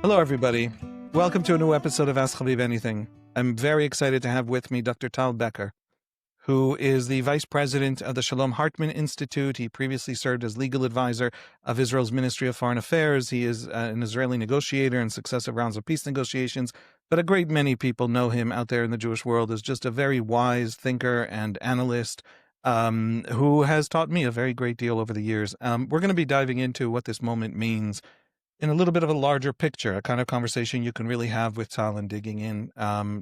Hello, everybody. Welcome to a new episode of Ask Chaviv Anything. I'm very excited to have with me Dr. Tal Becker, who is the vice president of the Shalom Hartman Institute. He previously served as legal advisor of Israel's Ministry of Foreign Affairs. He is an Israeli negotiator in successive rounds of peace negotiations, but a great many people know him out there in the Jewish world as just a very wise thinker and analyst who has taught me a very great deal over the years. We're going to be diving into what this moment means in a little bit of a larger picture, a kind of conversation you can really have with Tal and digging in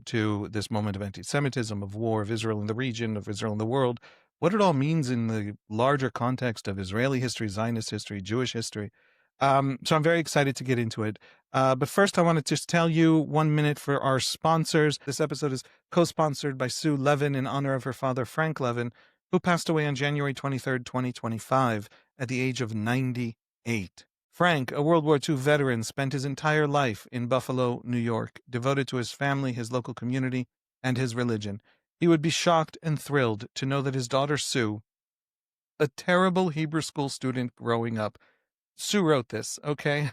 to this moment of anti-Semitism, of war, of Israel in the region, of Israel in the world, what it all means in the larger context of Israeli history, Zionist history, Jewish history. So I'm very excited to get into it. But first, I want to just tell you 1 minute for our sponsors. This episode is co-sponsored by Sue Levin in honor of her father, Frank Levin, who passed away on January 23rd, 2025, at the age of 98. Frank, a World War II veteran, spent his entire life in Buffalo, New York, devoted to his family, his local community, and his religion. He would be shocked and thrilled to know that his daughter Sue, a terrible Hebrew school student growing up, Sue wrote this, okay?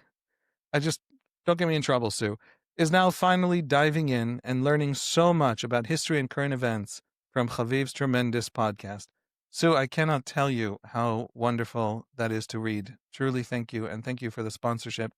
Don't get me in trouble, Sue, is now finally diving in and learning so much about history and current events from Chaviv's tremendous podcast. Sue, I cannot tell you how wonderful that is to read. Truly, thank you, and thank you for the sponsorship.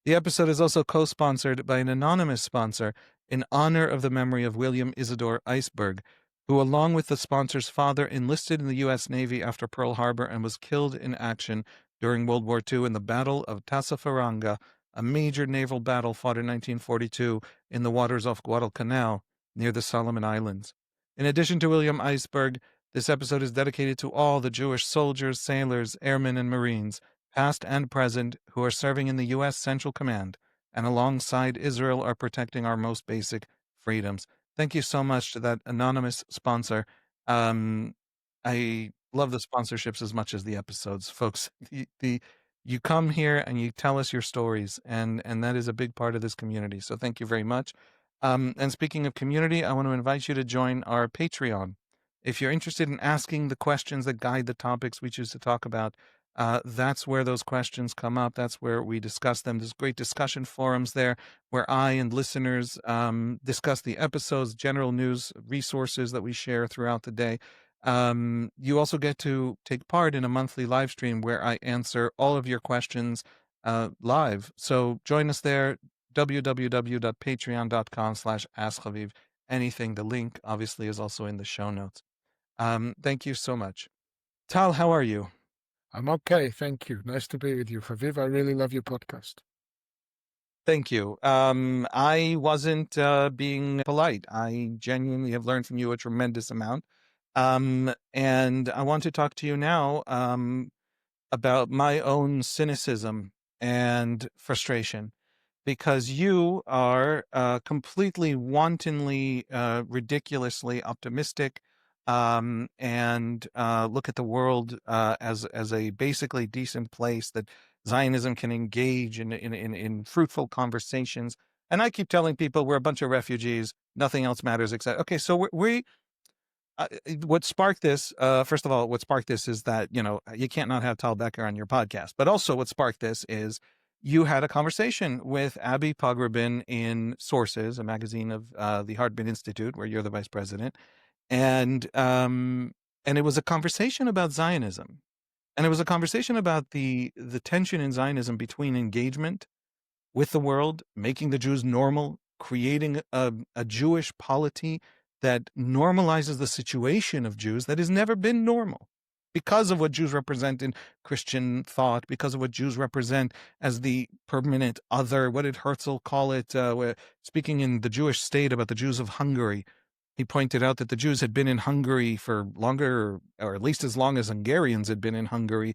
The episode is also co-sponsored by an anonymous sponsor in honor of the memory of William Isidore Iceberg, who, along with the sponsor's father, enlisted in the U.S. Navy after Pearl Harbor and was killed in action during World War II in the Battle of Tassafaranga, a major naval battle fought in 1942 in the waters off Guadalcanal near the Solomon Islands. In addition to William Iceberg, this episode is dedicated to all the Jewish soldiers, sailors, airmen, and Marines, past and present, who are serving in the U.S. Central Command and alongside Israel are protecting our most basic freedoms. Thank you so much to that anonymous sponsor. I love the sponsorships as much as the episodes, folks. You come here and you tell us your stories, and that is a big part of this community. So thank you very much. And speaking of community, I want to invite you to join our Patreon. If you're interested in asking the questions that guide the topics we choose to talk about, that's where those questions come up. That's where we discuss them. There's great discussion forums there where I and listeners discuss the episodes, general news, resources that we share throughout the day. You also get to take part in a monthly live stream where I answer all of your questions live. So join us there, www.patreon.com/askchaviv. Anything. The link obviously is also in the show notes. Thank you so much. Tal, how are you? I'm okay, thank you. Nice to be with you, Chaviv. I really love your podcast. Thank you. I wasn't being polite. I genuinely have learned from you a tremendous amount. And I want to talk to you now about my own cynicism and frustration, because you are completely wantonly, ridiculously optimistic, and look at the world as a basically decent place that Zionism can engage in fruitful conversations. And I keep telling people we're a bunch of refugees. Nothing else matters except, okay, so what sparked this, first of all, what sparked this is that, you can't not have Tal Becker on your podcast. But also what sparked this is you had a conversation with Abby Pograbin in Sources, a magazine of the Hartman Institute, where you're the vice president. And it was a conversation about Zionism. And it was a conversation about the tension in Zionism between engagement with the world, making the Jews normal, creating a Jewish polity that normalizes the situation of Jews that has never been normal because of what Jews represent in Christian thought, because of what Jews represent as the permanent other. What did Herzl call it? Speaking in The Jewish State about the Jews of Hungary, he pointed out that the Jews had been in Hungary for longer, or at least as long as Hungarians had been in Hungary.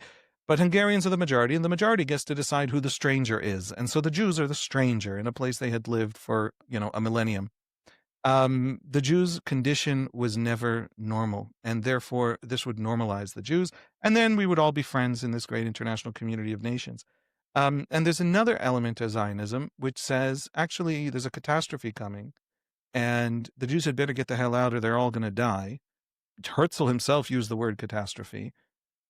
But Hungarians are the majority, and the majority gets to decide who the stranger is. And so the Jews are the stranger in a place they had lived for, a millennium. The Jews' condition was never normal, and therefore this would normalize the Jews, and then we would all be friends in this great international community of nations. And there's another element to Zionism, which says, actually, there's a catastrophe coming, and the Jews had better get the hell out or they're all going to die. Herzl himself used the word catastrophe.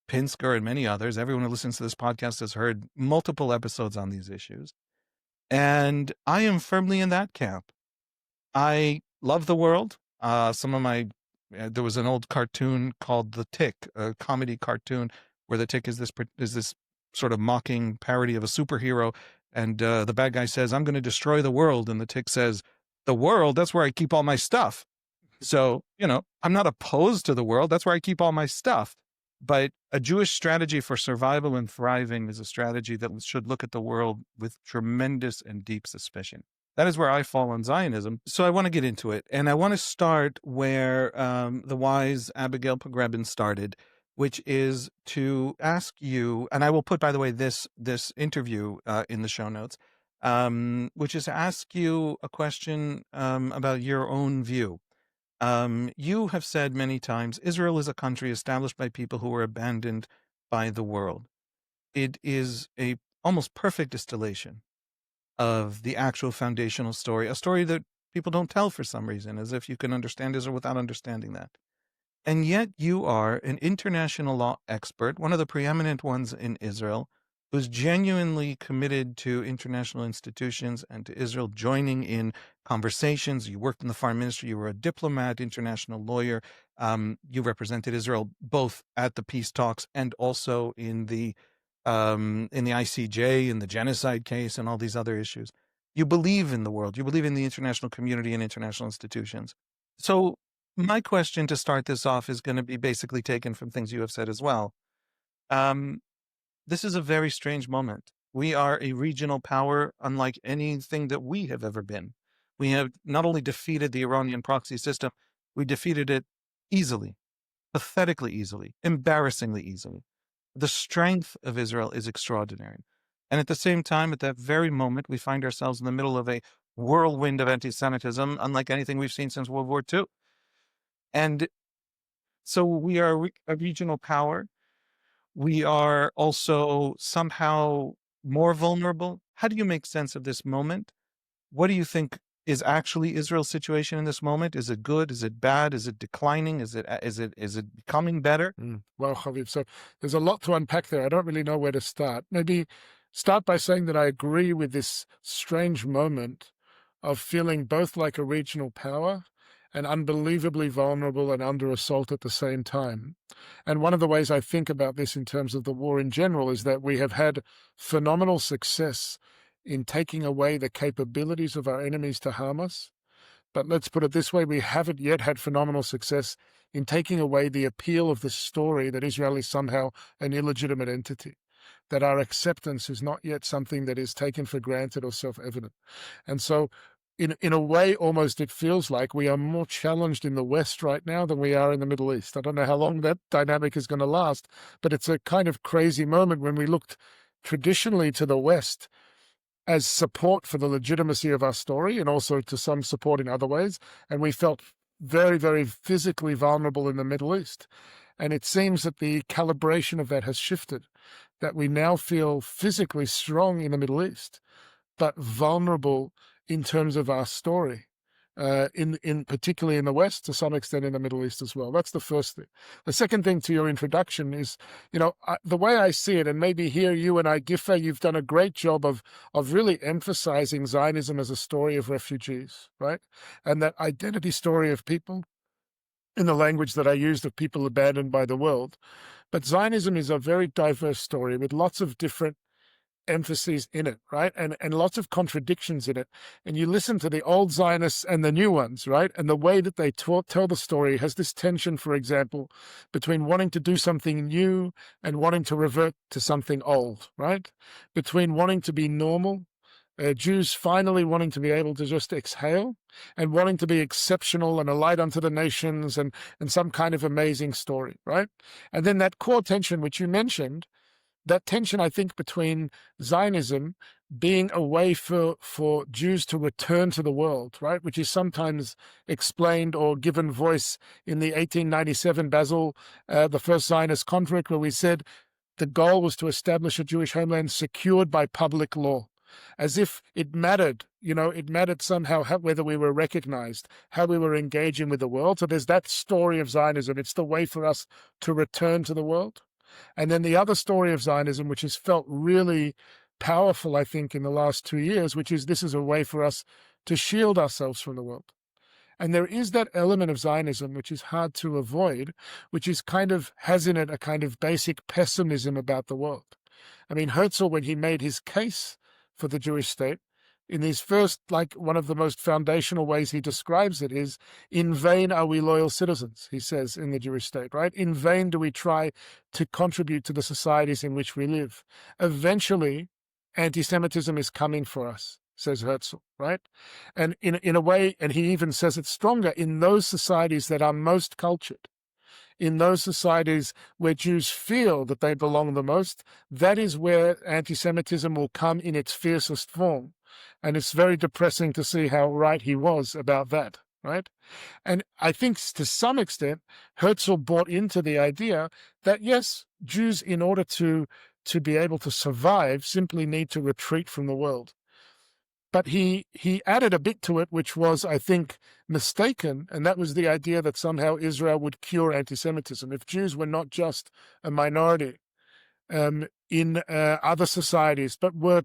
Pinsker and many others, everyone who listens to this podcast has heard multiple episodes on these issues. And I am firmly in that camp. I love the world. There was an old cartoon called The Tick, a comedy cartoon where the Tick is this sort of mocking parody of a superhero, and the bad guy says, "I'm going to destroy the world," and the Tick says, "The world? That's where I keep all my stuff." So, I'm not opposed to the world. That's where I keep all my stuff. But a Jewish strategy for survival and thriving is a strategy that should look at the world with tremendous and deep suspicion. That is where I fall on Zionism. So I want to get into it. And I want to start where the wise Abigail Pogrebin started, which is to ask you, and I will put, by the way, this interview in the show notes, which is to ask you a question about your own view. You have said many times, Israel is a country established by people who were abandoned by the world. It is a almost perfect distillation of the actual foundational story, a story that people don't tell for some reason, as if you can understand Israel without understanding that. And yet you are an international law expert, one of the preeminent ones in Israel, who's genuinely committed to international institutions and to Israel joining in conversations. You worked in the foreign ministry. You were a diplomat, international lawyer. You represented Israel both at the peace talks and also in the ICJ, in the genocide case, and all these other issues. You believe in the world. You believe in the international community and international institutions. So my question to start this off is going to be basically taken from things you have said as well. This is a very strange moment. We are a regional power unlike anything that we have ever been. We have not only defeated the Iranian proxy system, we defeated it easily, pathetically easily, embarrassingly easily. The strength of Israel is extraordinary. And at the same time, at that very moment, we find ourselves in the middle of a whirlwind of anti-Semitism, unlike anything we've seen since World War II. And so we are a regional power. We are also somehow more vulnerable. How do you make sense of this moment? What do you think is actually Israel's situation in this moment? Is it good? Is it bad? Is it declining? Is it becoming better? Well, Javier, so there's a lot to unpack there. I don't really know where to start. Maybe start by saying that I agree with this strange moment of feeling both like a regional power and unbelievably vulnerable and under assault at the same time. And one of the ways I think about this in terms of the war in general is that we have had phenomenal success in taking away the capabilities of our enemies to harm us. But let's put it this way, we haven't yet had phenomenal success in taking away the appeal of the story that Israel is somehow an illegitimate entity, that our acceptance is not yet something that is taken for granted or self-evident. And so in a way, almost it feels like we are more challenged in the West right now than we are in the Middle East. I don't know how long that dynamic is going to last, but it's a kind of crazy moment when we looked traditionally to the West as support for the legitimacy of our story and also to some support in other ways. And we felt very, very physically vulnerable in the Middle East. And it seems that the calibration of that has shifted, that we now feel physically strong in the Middle East, but vulnerable in terms of our story, in particularly in the West, to some extent in the Middle East as well. That's the first thing. The second thing to your introduction is, the way I see it, and maybe here you and I, Giffey, you've done a great job of really emphasizing Zionism as a story of refugees, right? And that identity story of people, in the language that I used, of people abandoned by the world. But Zionism is a very diverse story with lots of different emphases in it, right? And lots of contradictions in it. And you listen to the old Zionists and the new ones, right? And the way that they tell the story has this tension, for example, between wanting to do something new and wanting to revert to something old, right? Between wanting to be normal, Jews finally wanting to be able to just exhale, and wanting to be exceptional and a light unto the nations and some kind of amazing story, right? And then that core tension, which you mentioned, that tension, I think, between Zionism being a way for Jews to return to the world, right, which is sometimes explained or given voice in the 1897 Basel, the first Zionist contract, where we said the goal was to establish a Jewish homeland secured by public law, as if it mattered, it mattered somehow whether we were recognized, how we were engaging with the world. So there's that story of Zionism. It's the way for us to return to the world. And then the other story of Zionism, which has felt really powerful, I think, in the last 2 years, which is this is a way for us to shield ourselves from the world. And there is that element of Zionism which is hard to avoid, which is kind of has in it a kind of basic pessimism about the world. I mean, Herzl, when he made his case for the Jewish state, in his first, like one of the most foundational ways he describes it is, in vain are we loyal citizens, he says, in the Jewish state, right? In vain do we try to contribute to the societies in which we live. Eventually, anti-Semitism is coming for us, says Herzl, right? And in a way, and he even says it stronger, in those societies that are most cultured, in those societies where Jews feel that they belong the most, that is where anti-Semitism will come in its fiercest form. And it's very depressing to see how right he was about that, right? And I think to some extent, Herzl bought into the idea that, yes, Jews, in order to be able to survive, simply need to retreat from the world. But he added a bit to it, which was, I think, mistaken, and that was the idea that somehow Israel would cure anti-Semitism. If Jews were not just a minority in other societies, but were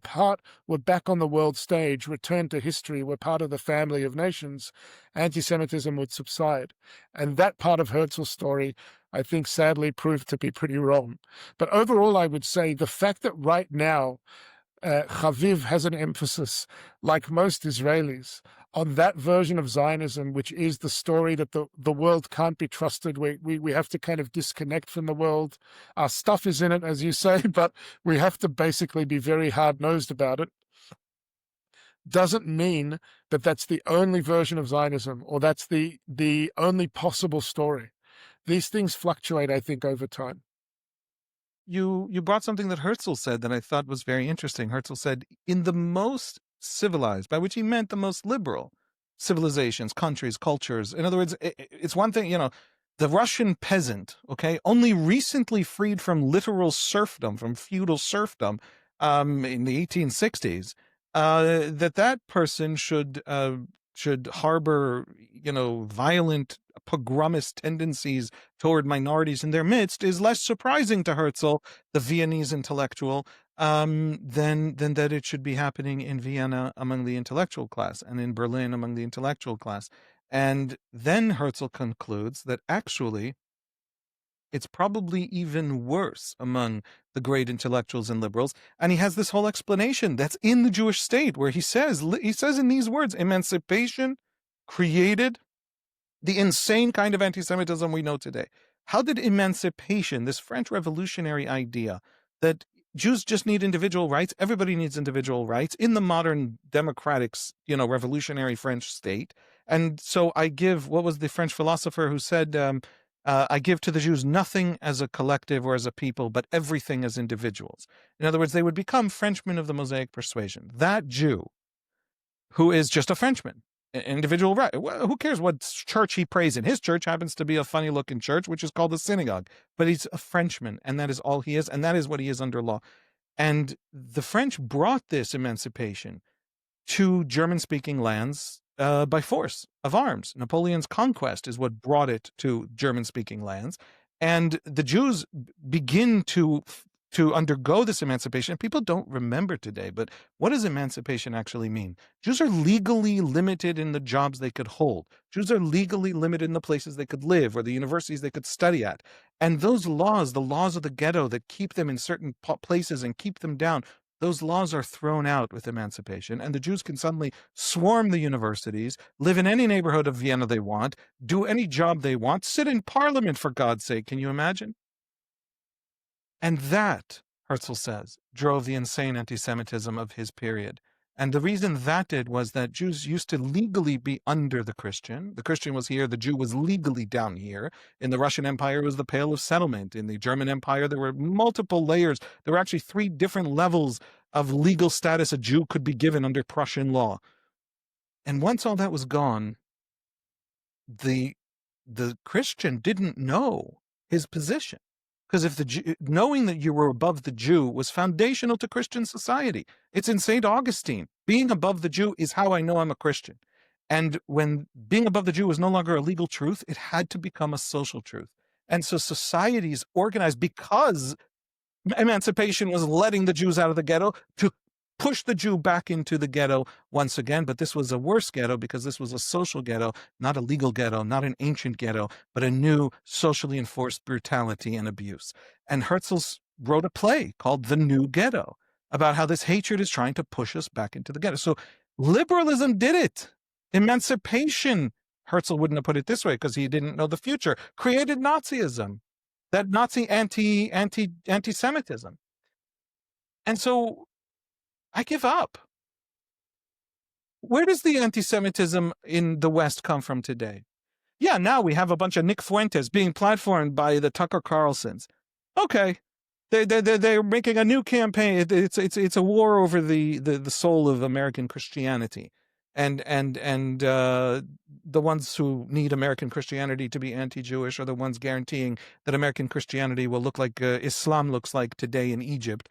back on the world stage, returned to history, were part of the family of nations, anti-Semitism would subside. And that part of Herzl's story, I think, sadly proved to be pretty wrong. But overall, I would say the fact that right now, Chaviv has an emphasis, like most Israelis, on that version of Zionism, which is the story that the world can't be trusted. We have to kind of disconnect from the world. Our stuff is in it, as you say, but we have to basically be very hard-nosed about it. Doesn't mean that that's the only version of Zionism or that's the only possible story. These things fluctuate, I think, over time. You brought something that Herzl said that I thought was very interesting. Herzl said, in the most civilized, by which he meant the most liberal civilizations, countries, cultures. In other words, it's one thing, the Russian peasant, okay, only recently freed from literal serfdom, from feudal serfdom, in the 1860s, that person should harbor, violent pogromist tendencies toward minorities in their midst is less surprising to Herzl, the Viennese intellectual, than that it should be happening in Vienna among the intellectual class and in Berlin among the intellectual class. And then Herzl concludes that actually it's probably even worse among the great intellectuals and liberals. And he has this whole explanation that's in the Jewish state where he says in these words, emancipation created the insane kind of anti-Semitism we know today. How did emancipation, this French revolutionary idea that Jews just need individual rights, everybody needs individual rights in the modern democratic, revolutionary French state. And so I give, what was the French philosopher who said, I give to the Jews nothing as a collective or as a people, but everything as individuals. In other words, they would become Frenchmen of the Mosaic persuasion. That Jew who is just a Frenchman, individual right. Well, who cares what church he prays in? His church happens to be a funny looking church, which is called a synagogue, but he's a Frenchman, and that is all he is, and that is what he is under law. And the French brought this emancipation to German-speaking lands by force of arms. Napoleon's conquest is what brought it to German-speaking lands, and the Jews begin to undergo this emancipation. People don't remember today, but what does emancipation actually mean? Jews are legally limited in the jobs they could hold. Jews are legally limited in the places they could live or the universities they could study at. And those laws, the laws of the ghetto that keep them in certain places and keep them down, those laws are thrown out with emancipation, and the Jews can suddenly swarm the universities, live in any neighborhood of Vienna they want, do any job they want, sit in parliament, for God's sake. Can you imagine? And that, Herzl says, drove the insane anti-Semitism of his period. And the reason that did was that Jews used to legally be under the Christian. The Christian was here, the Jew was legally down here. In the Russian Empire, it was the Pale of Settlement. In the German Empire, there were multiple layers. There were actually 3 different levels of legal status a Jew could be given under Prussian law. And once all that was gone, the Christian didn't know his position. Because if knowing that you were above the Jew was foundational to Christian society. It's in St. Augustine. Being above the Jew is how I know I'm a Christian. And when being above the Jew was no longer a legal truth, it had to become a social truth. And so societies organized because emancipation was letting the Jews out of the ghetto to push the Jew back into the ghetto once again. But this was a worse ghetto because this was a social ghetto, not a legal ghetto, not an ancient ghetto, but a new socially enforced brutality and abuse. And Herzl wrote a play called The New Ghetto about how this hatred is trying to push us back into the ghetto. So liberalism did it. Emancipation, Herzl wouldn't have put it this way because he didn't know the future, created Nazism, that Nazi anti-Semitism. And so I give up. Where does the anti-Semitism in the West come from today? Yeah, now we have a bunch of Nick Fuentes being platformed by the Tucker Carlsons. Okay, they're making a new campaign. It's a war over the soul of American Christianity, and the ones who need American Christianity to be anti-Jewish are the ones guaranteeing that American Christianity will look like Islam looks like today in Egypt,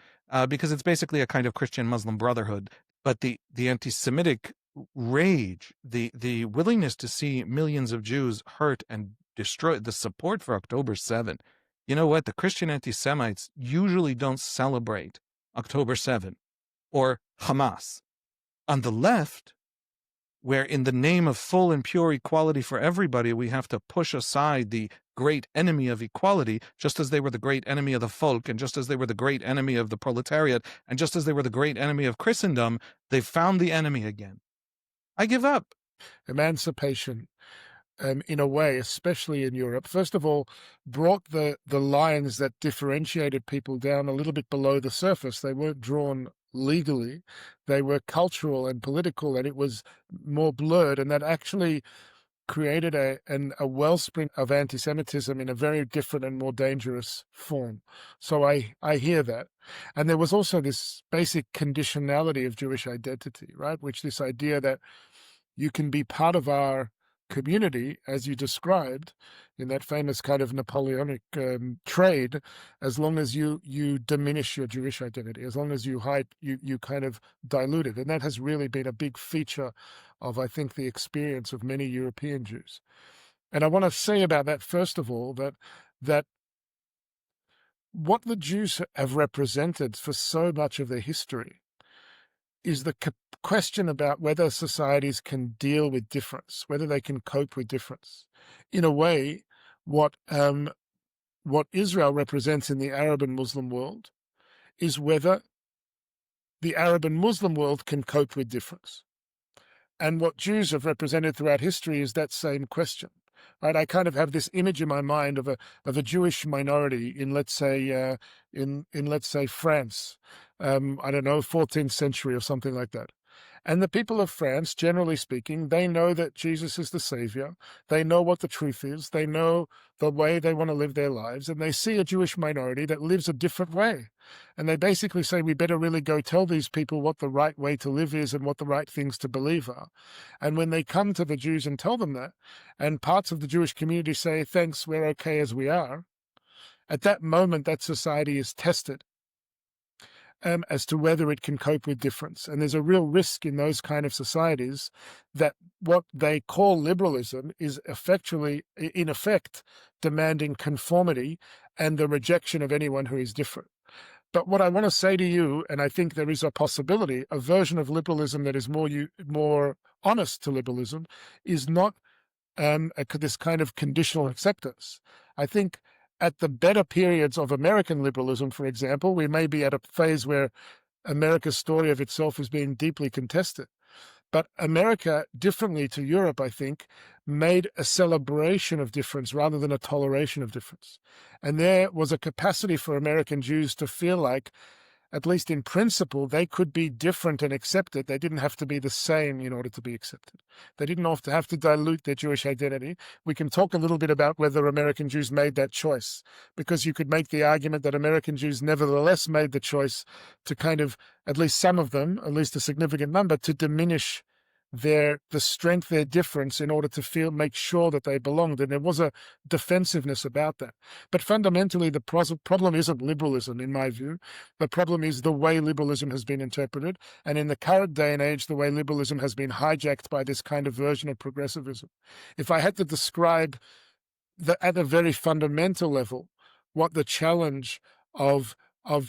because it's basically a kind of Christian Muslim brotherhood. But the anti-Semitic rage, the willingness to see millions of Jews hurt and destroyed, the support for October 7. You know what? The Christian anti-Semites usually don't celebrate October 7 or Hamas. On the left, where in the name of full and pure equality for everybody, we have to push aside the great enemy of equality, just as they were the great enemy of the folk, and just as they were the great enemy of the proletariat, and just as they were the great enemy of Christendom, they've found the enemy again. I give up. Emancipation, in a way, especially in Europe, first of all, brought the lines that differentiated people down a little bit below the surface. They weren't drawn legally. They were cultural and political, and it was more blurred, and that actually created a wellspring of anti-Semitism in a very different and more dangerous form. So I hear that. And there was also this basic conditionality of Jewish identity, right? Which this idea that you can be part of our community, as you described in that famous kind of Napoleonic trade, as long as you diminish your Jewish identity, as long as you hide, you kind of dilute it. And that has really been a big feature of, I think, the experience of many European Jews. And I want to say about that, first of all, that what the Jews have represented for so much of their history is the question about whether societies can deal with difference, whether they can cope with difference. In a way, what Israel represents in the Arab and Muslim world is whether the Arab and Muslim world can cope with difference. And what Jews have represented throughout history is that same question. Right? I kind of have this image in my mind of a Jewish minority in, let's say, France. I don't know, 14th century or something like that. And the people of France, generally speaking, they know that Jesus is the Savior. They know what the truth is. They know the way they want to live their lives. And they see a Jewish minority that lives a different way. And they basically say, we better really go tell these people what the right way to live is and what the right things to believe are. And when they come to the Jews and tell them that, and parts of the Jewish community say, thanks, we're okay as we are, at that moment, that society is tested as to whether it can cope with difference. And there's a real risk in those kind of societies that what they call liberalism is effectually, in effect, demanding conformity and the rejection of anyone who is different. But what I want to say to you, and I think there is a possibility, a version of liberalism that is more honest to liberalism, is not this kind of conditional acceptance. I think at the better periods of American liberalism, for example, we may be at a phase where America's story of itself is being deeply contested. But America, differently to Europe, I think, made a celebration of difference rather than a toleration of difference. And there was a capacity for American Jews to feel like, at least in principle, they could be different and accepted. They didn't have to be the same in order to be accepted. They didn't have to dilute their Jewish identity. We can talk a little bit about whether American Jews made that choice, because you could make the argument that American Jews nevertheless made the choice to kind of, at least some of them, at least a significant number, to diminish the strength, their difference, in order to make sure that they belonged. And there was a defensiveness about that. But fundamentally, the problem isn't liberalism, in my view. The problem is the way liberalism has been interpreted. And in the current day and age, the way liberalism has been hijacked by this kind of version of progressivism. If I had to describe at a very fundamental level what the challenge of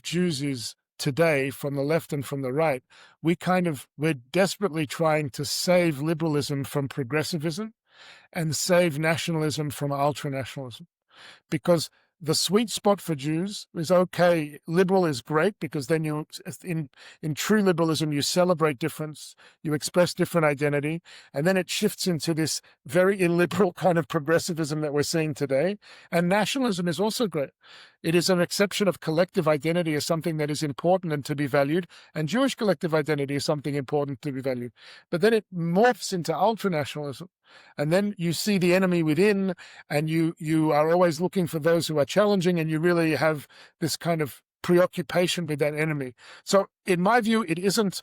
Jews is today from the left and from the right, we're desperately trying to save liberalism from progressivism and save nationalism from ultranationalism. Because the sweet spot for Jews is, okay, liberal is great, because then in true liberalism, you celebrate difference, you express different identity, and then it shifts into this very illiberal kind of progressivism that we're seeing today. And nationalism is also great. It is an exception of collective identity as something that is important and to be valued, and Jewish collective identity is something important to be valued. But then it morphs into ultranationalism. And then you see the enemy within, and you are always looking for those who are challenging, and you really have this kind of preoccupation with that enemy. So in my view, it isn't,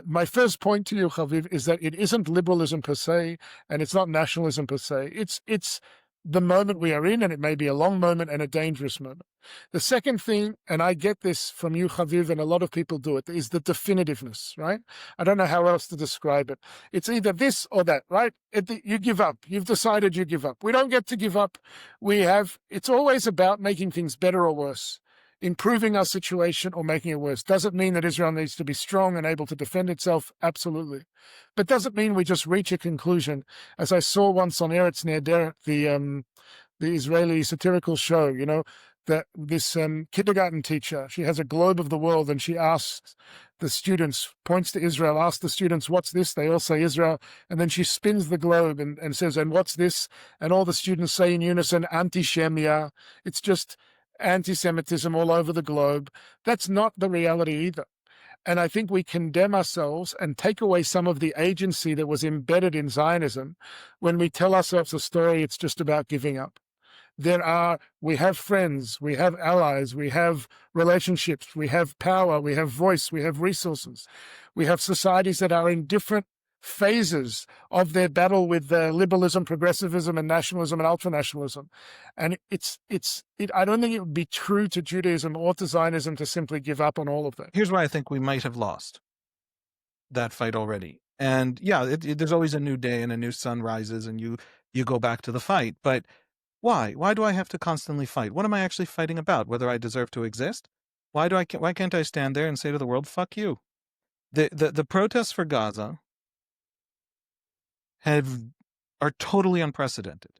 my first point to you, Chaviv, is that it isn't liberalism per se, and it's not nationalism per se. It's the moment we are in, and it may be a long moment and a dangerous moment. The second thing, and I get this from you, Chaviv, and a lot of people do it, is the definitiveness, right? I don't know how else to describe it. It's either this or that, right? You give up. You've decided you give up. We don't get to give up. It's always about making things better or worse, improving our situation or making it worse. Does it mean that Israel needs to be strong and able to defend itself? Absolutely. But does it mean we just reach a conclusion? As I saw once on Eretz Nehederet, the Israeli satirical show, that this kindergarten teacher, she has a globe of the world, and she asks the students, points to Israel, asks the students, what's this? They all say Israel. And then she spins the globe and says, and what's this? And all the students say in unison, antisemia. It's just anti-Semitism all over the globe. That's not the reality either. And I think we condemn ourselves and take away some of the agency that was embedded in Zionism when we tell ourselves a story it's just about giving up. We have friends, we have allies, we have relationships, we have power, we have voice, we have resources. We have societies that are in different phases of their battle with liberalism, progressivism, and nationalism and ultranationalism. And I don't think it would be true to Judaism or to Zionism to simply give up on all of that. Here's why I think we might have lost that fight already. And yeah, there's always a new day and a new sun rises, and you go back to the fight. But why? Why do I have to constantly fight? What am I actually fighting about? Whether I deserve to exist? Why can't I stand there and say to the world, fuck you? The protests for Gaza are totally unprecedented.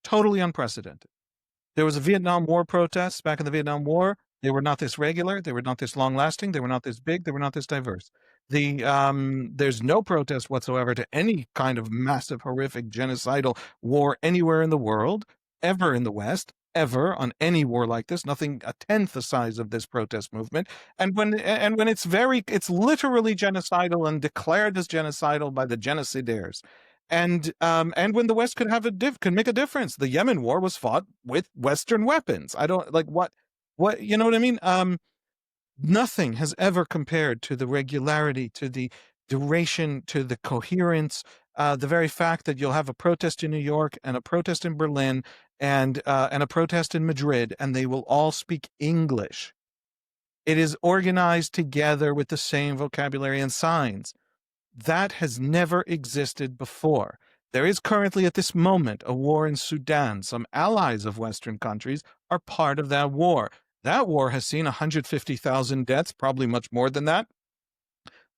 Totally unprecedented. There was a Vietnam War protest back in the Vietnam War. They were not this regular. They were not this long-lasting. They were not this big. They were not this diverse. There's no protest whatsoever to any kind of massive, horrific, genocidal war anywhere in the world, ever in the West, ever on any war like this. Nothing a tenth the size of this protest movement. And when it's literally genocidal and declared as genocidal by the genocidaires. And when the West could make a difference. The Yemen war was fought with Western weapons. I don't like what you know what I mean? Nothing has ever compared to the regularity, to the duration, to the coherence, the very fact that you'll have a protest in New York and a protest in Berlin and a protest in Madrid, and they will all speak English. It is organized together with the same vocabulary and signs. That has never existed before. There is currently at this moment a war in Sudan. Some allies of Western countries are part of that war. That war has seen 150,000 deaths, probably much more than that.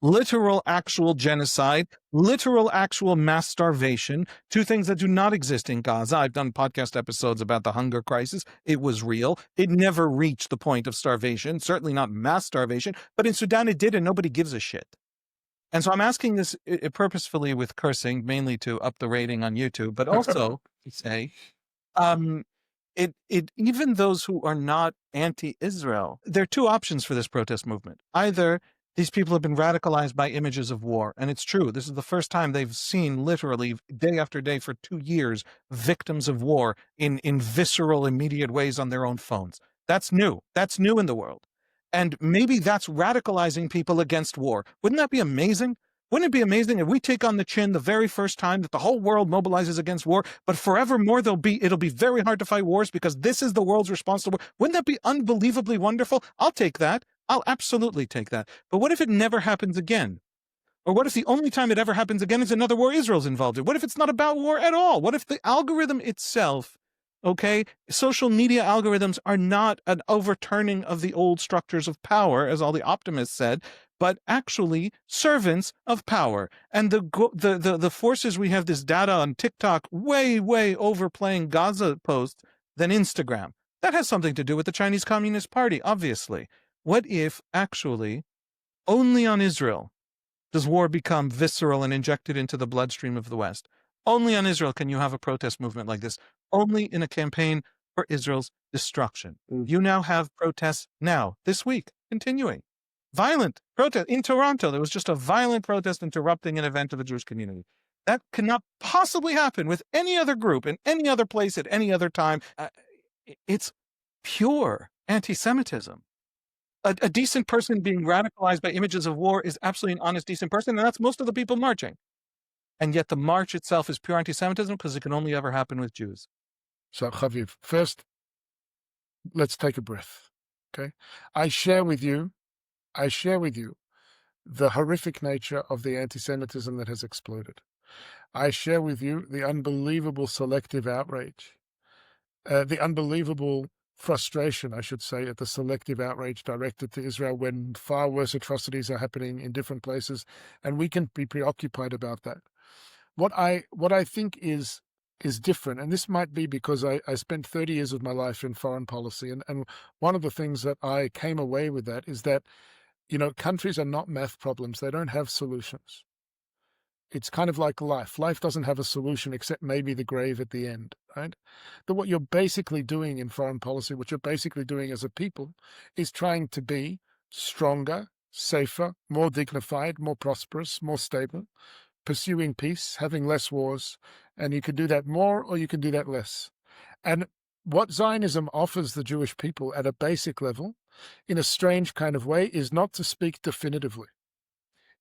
Literal, actual genocide, literal, actual mass starvation, two things that do not exist in Gaza. I've done podcast episodes about the hunger crisis. It was real. It never reached the point of starvation, certainly not mass starvation, but in Sudan it did, and nobody gives a shit. And so I'm asking this purposefully with cursing, mainly to up the rating on YouTube, but also to say, even those who are not anti-Israel, there are two options for this protest movement. Either these people have been radicalized by images of war, and it's true. This is the first time they've seen literally day after day for 2 years victims of war in visceral, immediate ways on their own phones. That's new. That's new in the world. And maybe that's radicalizing people against war. Wouldn't that be amazing? Wouldn't it be amazing if we take on the chin the very first time that the whole world mobilizes against war, but forevermore it'll be very hard to fight wars because this is the world's response to war? Wouldn't that be unbelievably wonderful? I'll take that. I'll absolutely take that. But what if it never happens again? Or what if the only time it ever happens again is another war Israel's involved in? What if it's not about war at all? What if the algorithm itself Okay? Social media algorithms are not an overturning of the old structures of power, as all the optimists said, but actually servants of power. And the forces, we have this data on TikTok way overplaying Gaza posts than Instagram. That has something to do with the Chinese Communist Party, obviously. What if actually only on Israel does war become visceral and injected into the bloodstream of the West? Only on Israel can you have a protest movement like this. Only in a campaign for Israel's destruction. You now have protests now, this week, continuing. Violent protest. In Toronto, there was just a violent protest interrupting an event of the Jewish community. That cannot possibly happen with any other group in any other place at any other time. It's pure anti-Semitism. A decent person being radicalized by images of war is absolutely an honest, decent person, and that's most of the people marching. And yet the march itself is pure anti-Semitism because it can only ever happen with Jews. So, Chaviv, first, let's take a breath, okay? I share with you the horrific nature of the anti-Semitism that has exploded. I share with you the unbelievable selective outrage, the unbelievable frustration, I should say, at the selective outrage directed to Israel when far worse atrocities are happening in different places, and we can be preoccupied about that. What I think is different, and this might be because I spent 30 years of my life in foreign policy, and one of the things that I came away with that is that, countries are not math problems. They don't have solutions. It's kind of like life. Life doesn't have a solution except maybe the grave at the end, right? But what you're basically doing in foreign policy, what you're basically doing as a people, is trying to be stronger, safer, more dignified, more prosperous, more stable, pursuing peace, having less wars, and you can do that more or you can do that less. And what Zionism offers the Jewish people at a basic level, in a strange kind of way, is not to speak definitively.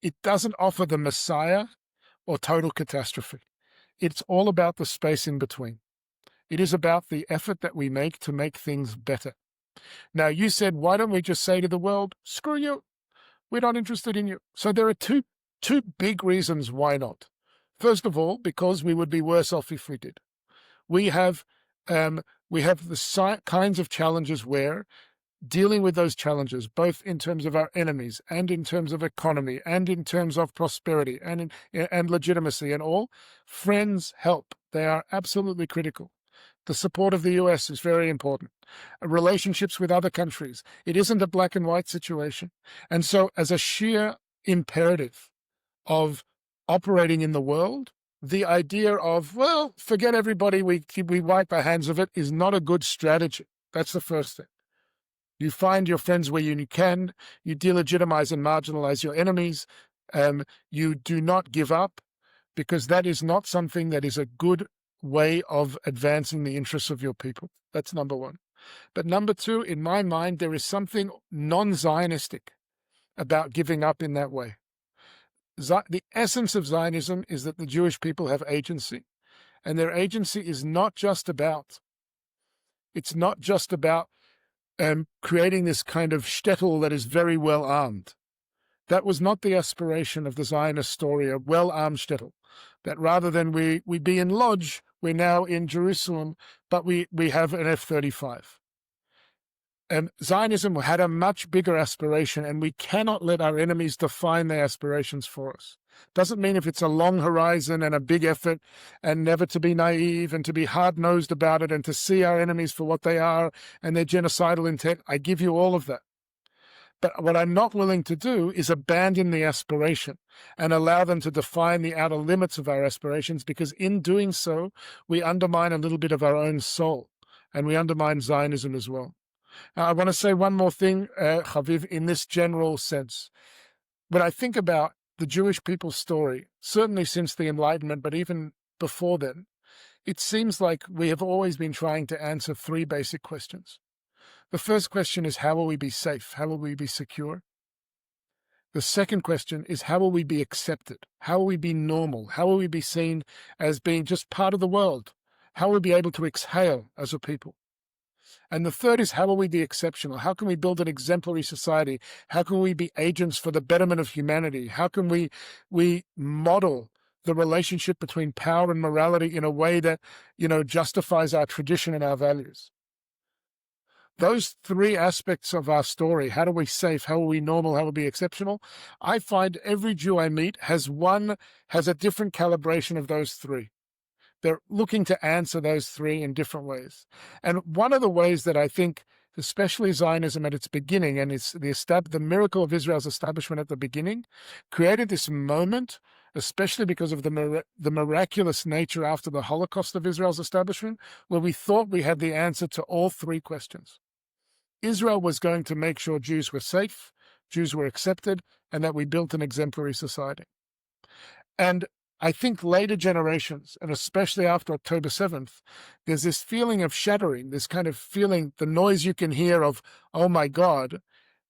It doesn't offer the Messiah or total catastrophe. It's all about the space in between. It is about the effort that we make to make things better. Now, you said, why don't we just say to the world, screw you, we're not interested in you. So there are two big reasons why not. First of all, because we would be worse off if we did. We have the kinds of challenges where dealing with those challenges, both in terms of our enemies and in terms of economy and in terms of prosperity and legitimacy and all, friends help. They are absolutely critical. The support of the US is very important. Relationships with other countries. It isn't a black and white situation. And so as a sheer imperative of operating in the world, the idea of, well, forget everybody, we wipe our hands of it, is not a good strategy. That's the first thing. You find your friends where you can, you delegitimize and marginalize your enemies, you do not give up, because that is not something that is a good way of advancing the interests of your people. That's number one. But number two, in my mind, there is something non-Zionistic about giving up in that way. The essence of Zionism is that the Jewish people have agency, and their agency is not just about, creating this kind of shtetl that is very well armed. That was not the aspiration of the Zionist story, a well-armed shtetl. That rather than we be in Lodz, we're now in Jerusalem, but we have an F-35. Zionism had a much bigger aspiration, and we cannot let our enemies define their aspirations for us. Doesn't mean if it's a long horizon and a big effort, and never to be naive and to be hard-nosed about it and to see our enemies for what they are and their genocidal intent. I give you all of that. But what I'm not willing to do is abandon the aspiration and allow them to define the outer limits of our aspirations, because in doing so, we undermine a little bit of our own soul, and we undermine Zionism as well. Now, I want to say one more thing, Chaviv, in this general sense. When I think about the Jewish people's story, certainly since the Enlightenment, but even before then, it seems like we have always been trying to answer three basic questions. The first question is, how will we be safe? How will we be secure? The second question is, how will we be accepted? How will we be normal? How will we be seen as being just part of the world? How will we be able to exhale as a people? And the third is, how will we be exceptional? How can we build an exemplary society? How can we be agents for the betterment of humanity? How can we model the relationship between power and morality in a way that, justifies our tradition and our values. Those three aspects of our story, how do we safe, how are we normal, how are we exceptional? I find every Jew I meet has a different calibration of those three. They're looking to answer those three in different ways. And one of the ways that I think, especially Zionism at its beginning, and it's the miracle of Israel's establishment at the beginning, created this moment, especially because of the miraculous nature after the Holocaust of Israel's establishment, where we thought we had the answer to all three questions. Israel was going to make sure Jews were safe, Jews were accepted, and that we built an exemplary society. And I think later generations, and especially after October 7th, there's this feeling of shattering, this kind of feeling, the noise you can hear of, oh my God,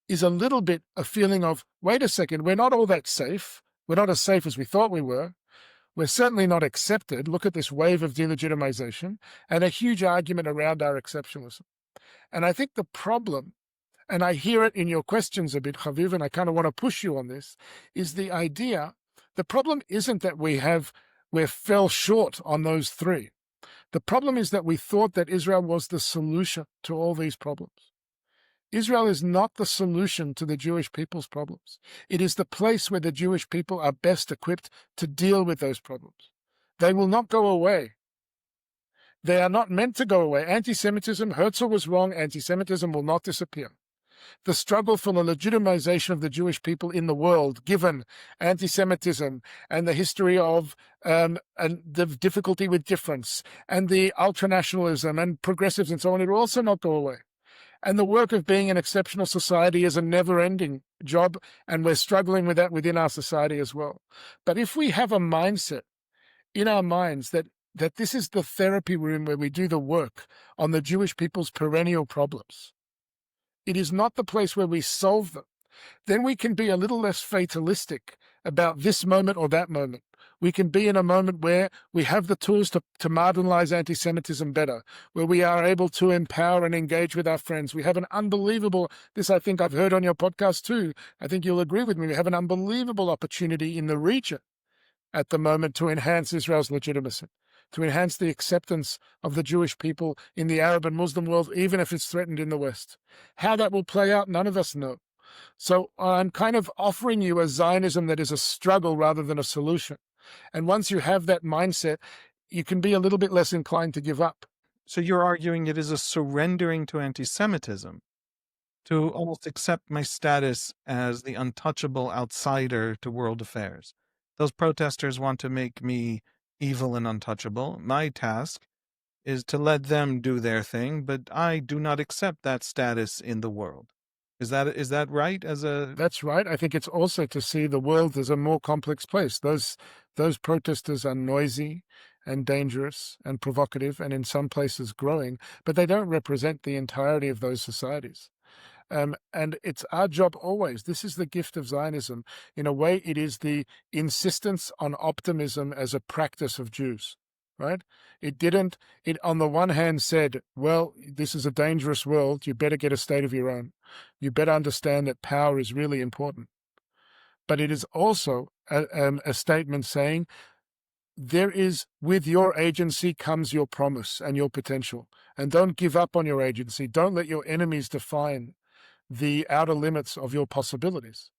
is a little bit a feeling of, wait a second, we're not all that safe. We're not as safe as we thought we were. We're certainly not accepted. Look at this wave of delegitimization and a huge argument around our exceptionalism. And I think the problem, and I hear it in your questions a bit, Chaviv, and I kind of want to push you on this, is the idea. The problem isn't that we fell short on those three. The problem is that we thought that Israel was the solution to all these problems. Israel is not the solution to the Jewish people's problems. It is the place where the Jewish people are best equipped to deal with those problems. They will not go away. They are not meant to go away. Anti-Semitism, Herzl was wrong, anti-Semitism will not disappear. The struggle for the legitimization of the Jewish people in the world, given anti-Semitism and the history of and the difficulty with difference and the ultranationalism and progressives and so on, it will also not go away. And the work of being an exceptional society is a never-ending job, and we're struggling with that within our society as well. But if we have a mindset in our minds that this is the therapy room where we do the work on the Jewish people's perennial problems, it is not the place where we solve them, then we can be a little less fatalistic about this moment or that moment. We can be in a moment where we have the tools to marginalize anti-Semitism better, where we are able to empower and engage with our friends. We have an unbelievable, this I think I've heard on your podcast too, I think you'll agree with me, we have an unbelievable opportunity in the region at the moment to enhance Israel's legitimacy, to enhance the acceptance of the Jewish people in the Arab and Muslim world, even if it's threatened in the West. How that will play out, none of us know. So I'm kind of offering you a Zionism that is a struggle rather than a solution. And once you have that mindset, you can be a little bit less inclined to give up. So you're arguing it is a surrendering to anti-Semitism, to almost accept my status as the untouchable outsider to world affairs. Those protesters want to make me evil and untouchable. My task is to let them do their thing, but I do not accept that status in the world. Is that right? That's right. I think it's also to see the world as a more complex place. Those protesters are noisy and dangerous and provocative and in some places growing, but they don't represent the entirety of those societies. And it's our job always. This is the gift of Zionism. In a way, it is the insistence on optimism as a practice of Jews, right? It on the one hand said, well, this is a dangerous world. You better get a state of your own. You better understand that power is really important. But it is also a statement saying, there is, with your agency comes your promise and your potential. And don't give up on your agency. Don't let your enemies define the outer limits of your possibilities.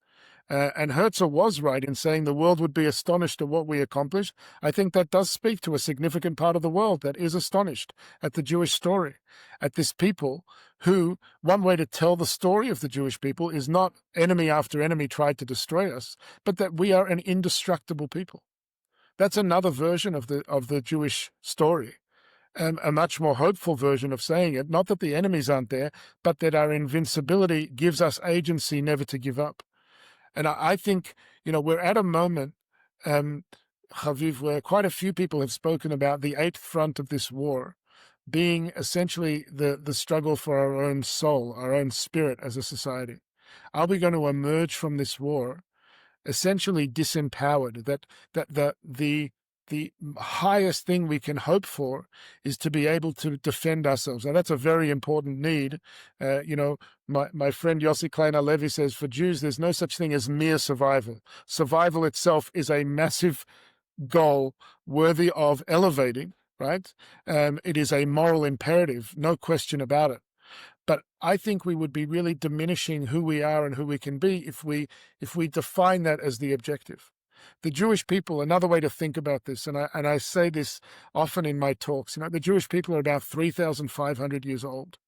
And Herzl was right in saying the world would be astonished at what we accomplished. I think that does speak to a significant part of the world that is astonished at the Jewish story, at this people who, one way to tell the story of the Jewish people is not enemy after enemy tried to destroy us, but that we are an indestructible people. That's another version of the Jewish story. A much more hopeful version of saying it, not that the enemies aren't there, but that our invincibility gives us agency never to give up. And I think, we're at a moment, Chaviv, where quite a few people have spoken about the eighth front of this war being essentially the struggle for our own soul, our own spirit as a society. Are we going to emerge from this war essentially disempowered, that the highest thing we can hope for is to be able to defend ourselves. Now, that's a very important need. My friend Yossi Kleiner Levy says, for Jews, there's no such thing as mere survival. Survival itself is a massive goal worthy of elevating, right? It is a moral imperative, no question about it. But I think we would be really diminishing who we are and who we can be if we define that as the objective. The Jewish people, another way to think about this, and I say this often in my talks, the Jewish people are about 3,500 years old.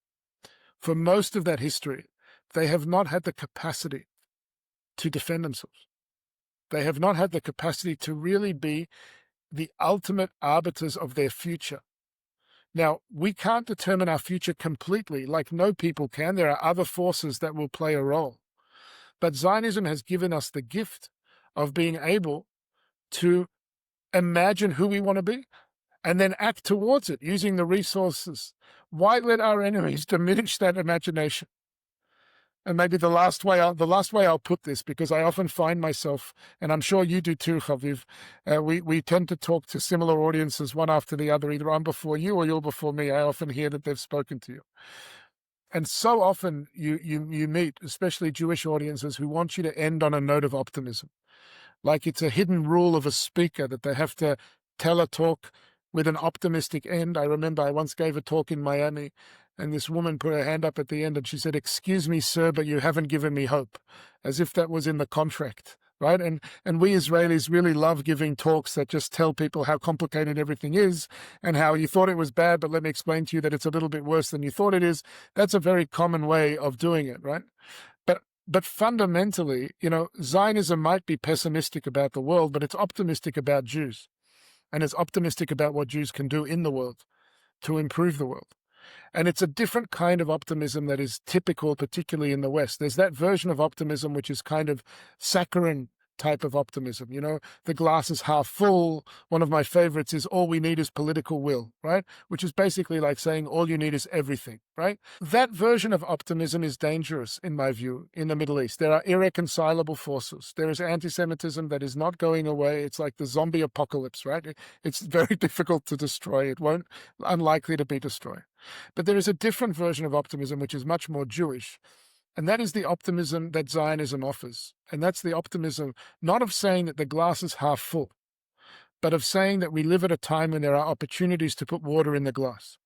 For most of that history, they have not had the capacity to defend themselves. They have not had the capacity to really be the ultimate arbiters of their future. Now, we can't determine our future completely, like no people can. There are other forces that will play a role. But Zionism has given us the gift of being able to imagine who we want to be and then act towards it using the resources. Why let our enemies diminish that imagination? And maybe the last way I'll put this, because I often find myself, and I'm sure you do too, Chaviv, we tend to talk to similar audiences one after the other. Either I'm before you or you're before me. I often hear that they've spoken to you. And so often you meet, especially Jewish audiences, who want you to end on a note of optimism. Like it's a hidden rule of a speaker that they have to tell a talk with an optimistic end. I remember I once gave a talk in Miami, and this woman put her hand up at the end and she said, "Excuse me, sir, but you haven't given me hope," as if that was in the contract, right? And we Israelis really love giving talks that just tell people how complicated everything is and how you thought it was bad, but let me explain to you that it's a little bit worse than you thought it is. That's a very common way of doing it, right? But fundamentally, Zionism might be pessimistic about the world, but it's optimistic about Jews. And it's optimistic about what Jews can do in the world to improve the world. And it's a different kind of optimism that is typical, particularly in the West. There's that version of optimism which is kind of saccharine type of optimism. The glass is half full. One of my favorites is all we need is political will, right? Which is basically like saying all you need is everything, right? That version of optimism is dangerous, in my view, in the Middle East. There are irreconcilable forces. There is anti-Semitism that is not going away. It's like the zombie apocalypse, right? It's very difficult to destroy. Unlikely to be destroyed. But there is a different version of optimism which is much more Jewish. And that is the optimism that Zionism offers. And that's the optimism not of saying that the glass is half full, but of saying that we live at a time when there are opportunities to put water in the glass.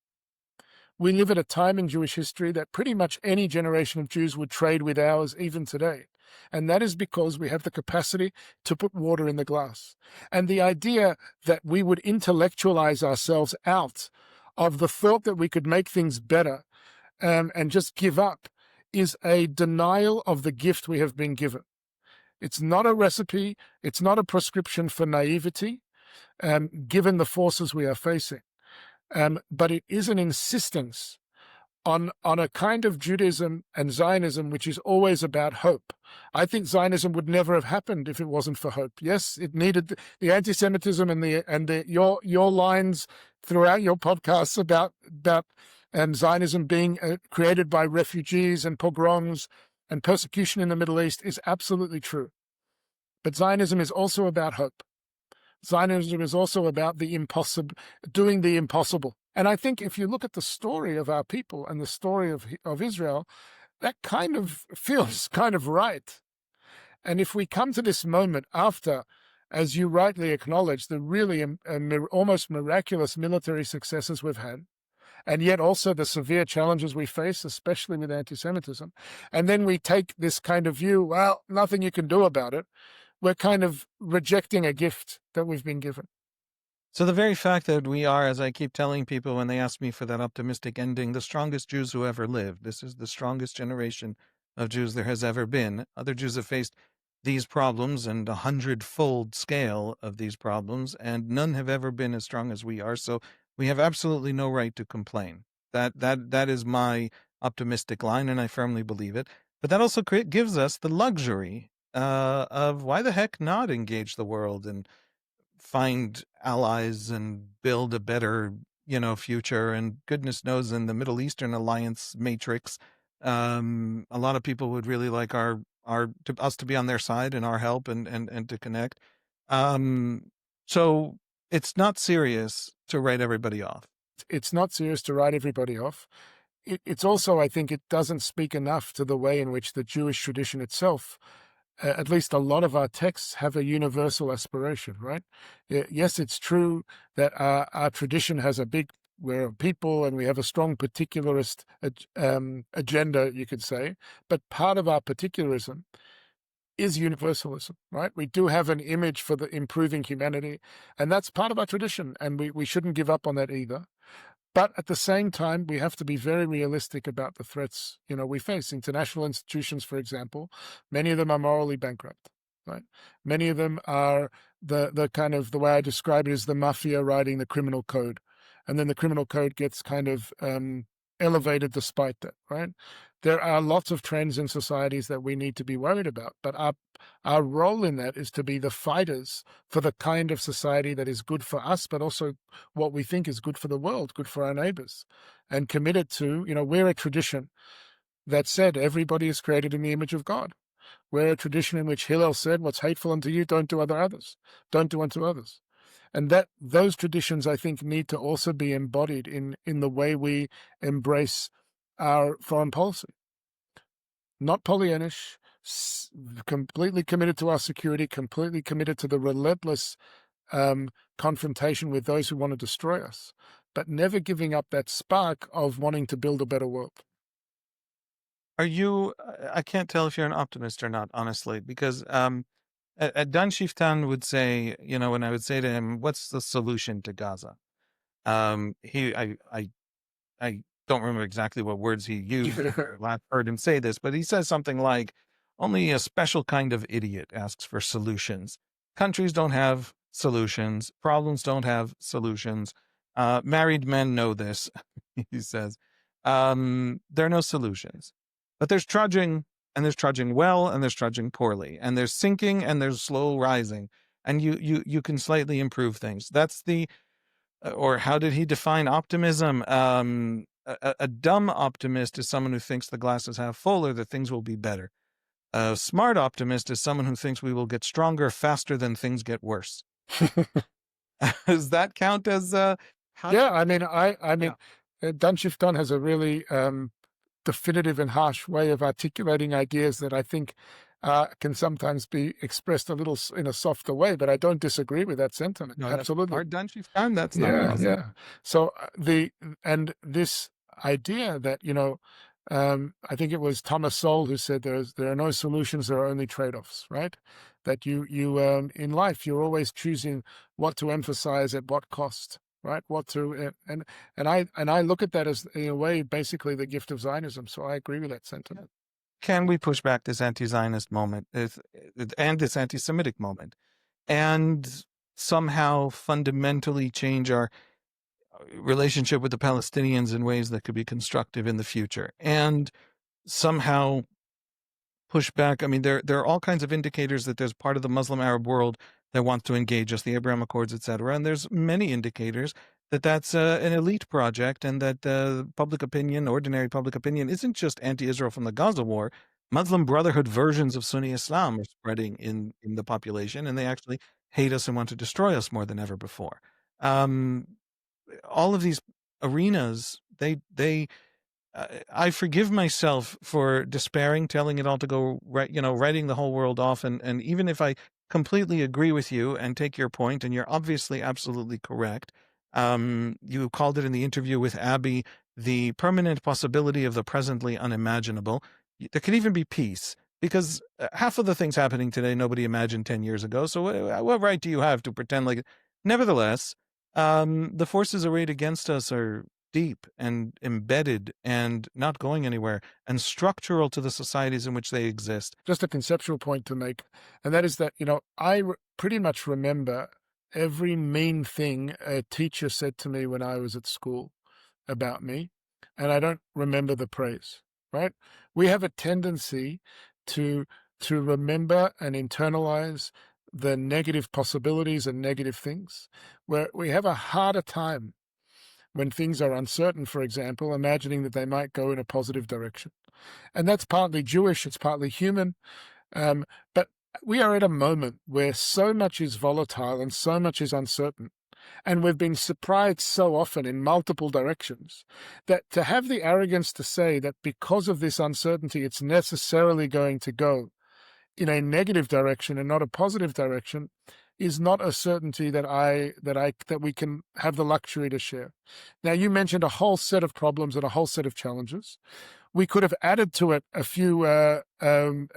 We live at a time in Jewish history that pretty much any generation of Jews would trade with ours even today. And that is because we have the capacity to put water in the glass. And the idea that we would intellectualize ourselves out of the thought that we could make things better and just give up is a denial of the gift we have been given. It's not a recipe. It's not a prescription for naivety, given the forces we are facing. But it is an insistence on a kind of Judaism and Zionism which is always about hope. I think Zionism would never have happened if it wasn't for hope. Yes, it needed the anti-Semitism and your lines throughout your podcasts about Zionism being created by refugees and pogroms and persecution in the Middle East is absolutely true. But Zionism is also about hope. Zionism is also about doing the impossible. And I think if you look at the story of our people and the story of Israel, that kind of feels kind of right. And if we come to this moment after, as you rightly acknowledge, the really almost miraculous military successes we've had, and yet also the severe challenges we face, especially with anti-Semitism, and then we take this kind of view, well, nothing you can do about it, we're kind of rejecting a gift that we've been given. So the very fact that we are, as I keep telling people when they ask me for that optimistic ending, the strongest Jews who ever lived. This is the strongest generation of Jews there has ever been. Other Jews have faced these problems and 100-fold scale of these problems, and none have ever been as strong as we are. So we have absolutely no right to complain. That is my optimistic line, and I firmly believe it. But that also gives us the luxury of why the heck not engage the world and find allies and build a better, future. And goodness knows, in the Middle Eastern alliance matrix, a lot of people would really like us to be on their side and our help and to connect. So it's not serious to write everybody off. It's not serious to write everybody off. It's also, I think, it doesn't speak enough to the way in which the Jewish tradition itself at least a lot of our texts have a universal aspiration, right? Yes, it's true that our tradition has we're a people and we have a strong particularist agenda, you could say, but part of our particularism is universalism, right? We do have an image for the improving humanity, and that's part of our tradition, and we shouldn't give up on that either. But at the same time, we have to be very realistic about the threats, we face. International institutions, for example, many of them are morally bankrupt, right? Many of them are the kind of, the way I describe it is the mafia writing the criminal code. And then the criminal code gets kind of elevated despite that, right? There are lots of trends in societies that we need to be worried about, but our role in that is to be the fighters for the kind of society that is good for us, but also what we think is good for the world, good for our neighbors, and committed to, we're a tradition that said everybody is created in the image of God. We're a tradition in which Hillel said, what's hateful unto you, don't do unto others. Don't do unto others. And that those traditions, I think, need to also be embodied in the way we embrace our foreign policy. Not Pollyannish, completely committed to our security, completely committed to the relentless confrontation with those who want to destroy us, but never giving up that spark of wanting to build a better world. I can't tell if you're an optimist or not, honestly, because Dan Shiftan would say, when I would say to him, what's the solution to Gaza? I don't remember exactly what words he used. Last heard him say this, but he says something like, only a special kind of idiot asks for solutions. Countries don't have solutions. Problems don't have solutions. Married men know this, he says. There are no solutions. But there's trudging, and there's trudging well, and there's trudging poorly, and there's sinking, and there's slow rising, and you can slightly improve things. That's or how did he define optimism? A dumb optimist is someone who thinks the glass is half full or that things will be better. A smart optimist is someone who thinks we will get stronger faster than things get worse. Does that count as yeah? I mean, Dan Shiftan has a really definitive and harsh way of articulating ideas that I think can sometimes be expressed a little in a softer way, but I don't disagree with that sentiment. No, absolutely. Our Dan Shiftan, that's not possible. Yeah. So this idea that I think it was Thomas Sowell who said there are no solutions, there are only trade-offs, right? That you in life you're always choosing what to emphasize at what cost, right? What to and I look at that as, in a way, basically the gift of Zionism. So I agree with that sentiment. Can we push back this anti-Zionist moment and this anti-Semitic moment, and somehow fundamentally change our relationship with the Palestinians in ways that could be constructive in the future, and somehow push back? I mean, there are all kinds of indicators that there's part of the Muslim Arab world that wants to engage us, the Abraham Accords, etc. And there's many indicators that that's an elite project, and that public opinion, ordinary public opinion, isn't just anti-Israel from the Gaza war. Muslim Brotherhood versions of Sunni Islam are spreading in the population, and they actually hate us and want to destroy us more than ever before. All of these arenas, I forgive myself for despairing, telling it all to go right, writing the whole world off. And even if I completely agree with you and take your point, and you're obviously absolutely correct, you called it in the interview with Abby, the permanent possibility of the presently unimaginable. There could even be peace, because half of the things happening today, nobody imagined 10 years ago. So what right do you have to pretend like it? Nevertheless, the forces arrayed against us are deep and embedded and not going anywhere, and structural to the societies in which they exist. Just a conceptual point to make, and that is that, I pretty much remember every mean thing a teacher said to me when I was at school about me, and I don't remember the praise, right? We have a tendency to remember and internalize the negative possibilities and negative things, where we have a harder time when things are uncertain, for example, imagining that they might go in a positive direction. And that's partly Jewish, it's partly human. But we are at a moment where so much is volatile and so much is uncertain. And we've been surprised so often in multiple directions that to have the arrogance to say that because of this uncertainty, it's necessarily going to go in a negative direction and not a positive direction is not a certainty that we can have the luxury to share. Now, you mentioned a whole set of problems and a whole set of challenges. We could have added to it a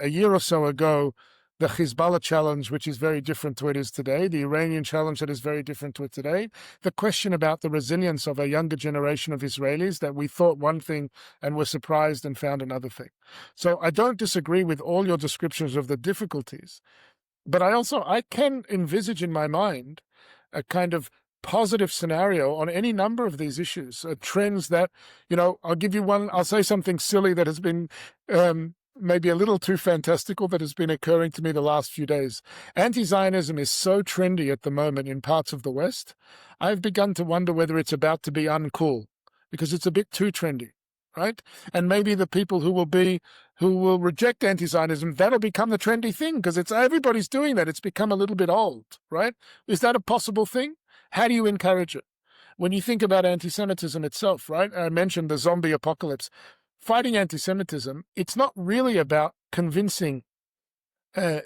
year or so ago, the Hezbollah challenge, which is very different to what it is today, the Iranian challenge that is very different to it today, the question about the resilience of a younger generation of Israelis that we thought one thing and were surprised and found another thing. So I don't disagree with all your descriptions of the difficulties, but I can envisage in my mind a kind of positive scenario on any number of these issues, trends that, I'll give you one, I'll say something silly that has been maybe a little too fantastical that has been occurring to me the last few days. Anti-Zionism is so trendy at the moment in parts of the West. I've begun to wonder whether it's about to be uncool because it's a bit too trendy, right? And maybe the people who will reject anti-Zionism, that'll become the trendy thing because everybody's doing that. It's become a little bit old, right? Is that a possible thing? How do you encourage it? When you think about anti-Semitism itself, right? I mentioned the zombie apocalypse. Fighting anti-Semitism, it's not really about convincing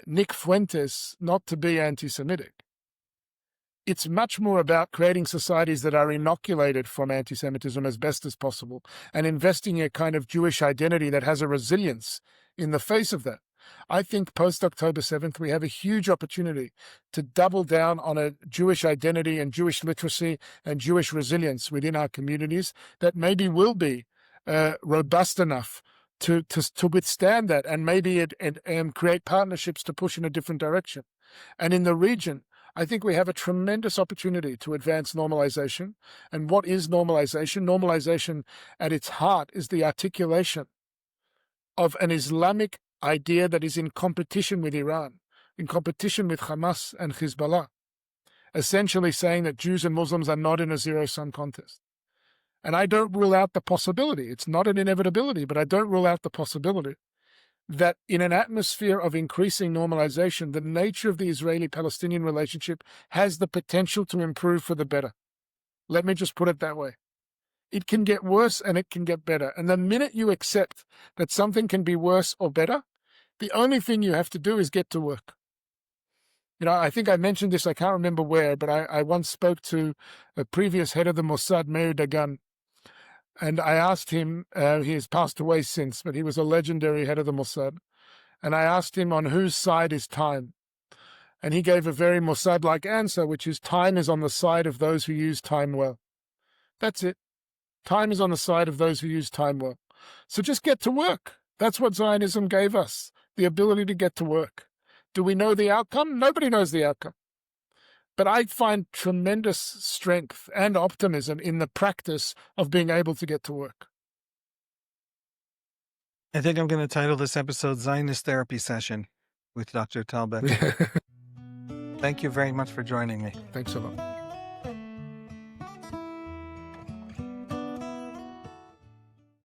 Nick Fuentes not to be anti-Semitic. It's much more about creating societies that are inoculated from anti-Semitism as best as possible and investing in a kind of Jewish identity that has a resilience in the face of that. I think post-October 7th, we have a huge opportunity to double down on a Jewish identity and Jewish literacy and Jewish resilience within our communities that maybe will be robust enough to withstand that and maybe create partnerships to push in a different direction. And in the region, I think we have a tremendous opportunity to advance normalization. And what is normalization? Normalization at its heart is the articulation of an Islamic idea that is in competition with Iran, in competition with Hamas and Hezbollah, essentially saying that Jews and Muslims are not in a zero-sum contest. And I don't rule out the possibility, it's not an inevitability, but I don't rule out the possibility that in an atmosphere of increasing normalization, the nature of the Israeli-Palestinian relationship has the potential to improve for the better. Let me just put it that way. It can get worse and it can get better. And the minute you accept that something can be worse or better, the only thing you have to do is get to work. I think I mentioned this, I can't remember where, but I once spoke to a previous head of the Mossad, Meir Dagan, and I asked him, he has passed away since, but he was a legendary head of the Mossad, and I asked him on whose side is time. And he gave a very Mossad-like answer, which is time is on the side of those who use time well. That's it. Time is on the side of those who use time well. So just get to work. That's what Zionism gave us, the ability to get to work. Do we know the outcome? Nobody knows the outcome. But I find tremendous strength and optimism in the practice of being able to get to work. I think I'm going to title this episode Zionist Therapy Session with Dr. Tal Becker. Thank you very much for joining me. Thanks a lot.